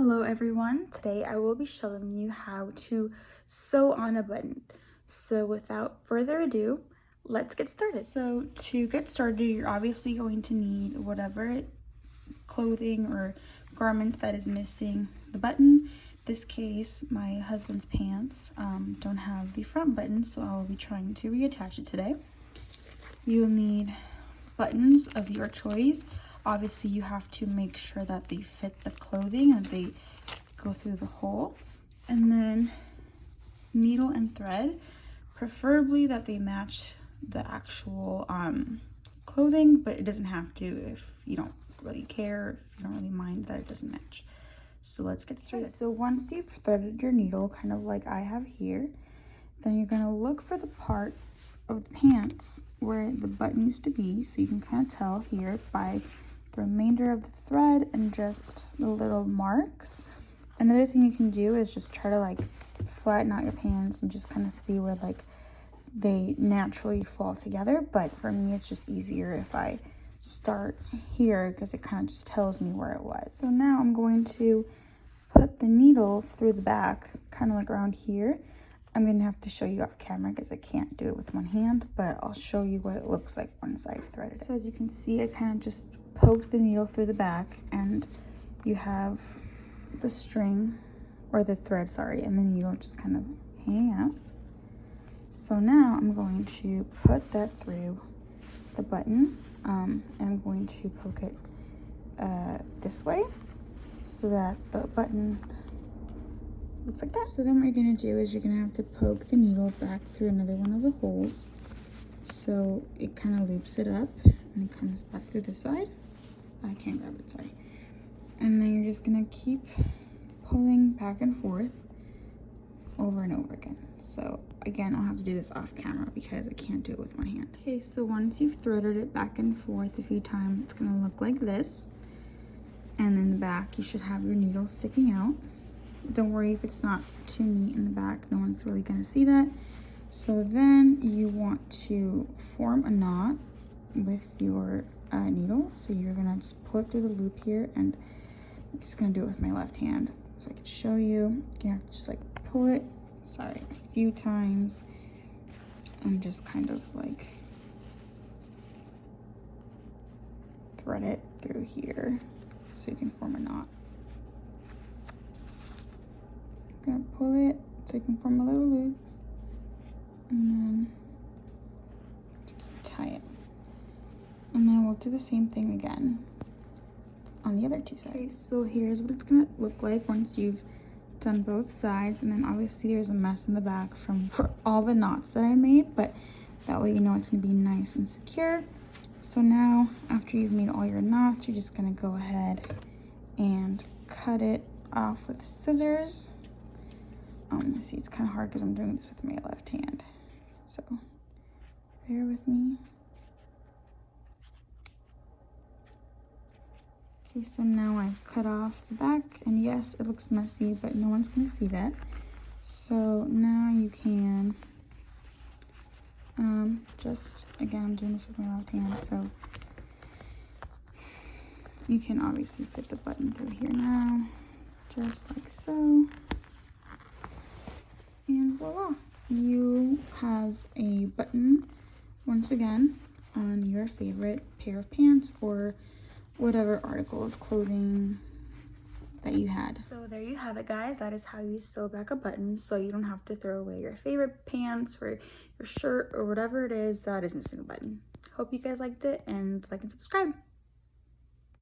Hello everyone, today I will be showing you how to sew on a button. So without further ado, let's get started. So to get started, you're obviously going to need whatever clothing or garment that is missing the button. In this case, my husband's pants don't have the front button, so I will be trying to reattach it today. You will need buttons of your choice. Obviously, you have to make sure that they fit the clothing and they go through the hole. And then needle and thread, preferably that they match the actual clothing, but it doesn't have to if you don't really care, if you don't really mind that it doesn't match. So let's get started. So once you've threaded your needle, kind of like I have here, then you're gonna look for the part of the pants where the button used to be, so you can kind of tell here by the remainder of the thread and just the little marks. Another thing you can do is just try to like flatten out your pants and just kind of see where like they naturally fall together, but for me it's just easier if I start here because it kind of just tells me where it was. So now I'm going to put the needle through the back, kind of like around here. I'm gonna have to show you off camera because I can't do it with one hand, but I'll show you what it looks like once I've threaded it. So as you can see, I kind of just poked the needle through the back and you have the string, or the thread, sorry, and then you don't just kind of hang out. So now I'm going to put that through the button, and I'm going to poke it this way so that the button looks like that. So then what you're gonna do is you're gonna have to poke the needle back through another one of the holes so it kind of loops it up and it comes back through this side. I can't grab it, sorry. And then you're just gonna keep pulling back and forth over and over again. So again, I'll have to do this off camera because I can't do it with one hand. Okay, so once you've threaded it back and forth a few times, it's gonna look like this. And in the back, you should have your needle sticking out. Don't worry if it's not too neat in the back, no one's really gonna see that. So then you want to form a knot with your needle. So you're gonna just pull it through the loop here, and I'm just gonna do it with my left hand so I can show you. You have to just like pull it, sorry, a few times and just kind of like thread it through here so you can form a knot. I'm gonna pull it so you can form a little loop and then tie it. And then we'll do the same thing again on the other two sides. Okay, so here's what it's gonna look like once you've done both sides. And then obviously there's a mess in the back from all the knots that I made, but that way you know it's gonna be nice and secure. So now after you've made all your knots, you're just gonna go ahead and cut it off with scissors. You see, it's kind of hard because I'm doing this with my left hand, so bear with me. Okay, so now I've cut off the back, and yes, it looks messy, but no one's gonna see that. So now you can just, again, I'm doing this with my left hand, so you can obviously fit the button through here now, just like so. And voila, you have a button once again on your favorite pair of pants or whatever article of clothing that you had. So there you have it, guys. That is how you sew back a button so you don't have to throw away your favorite pants or your shirt or whatever it is that is missing a button. Hope you guys liked it, and like and subscribe.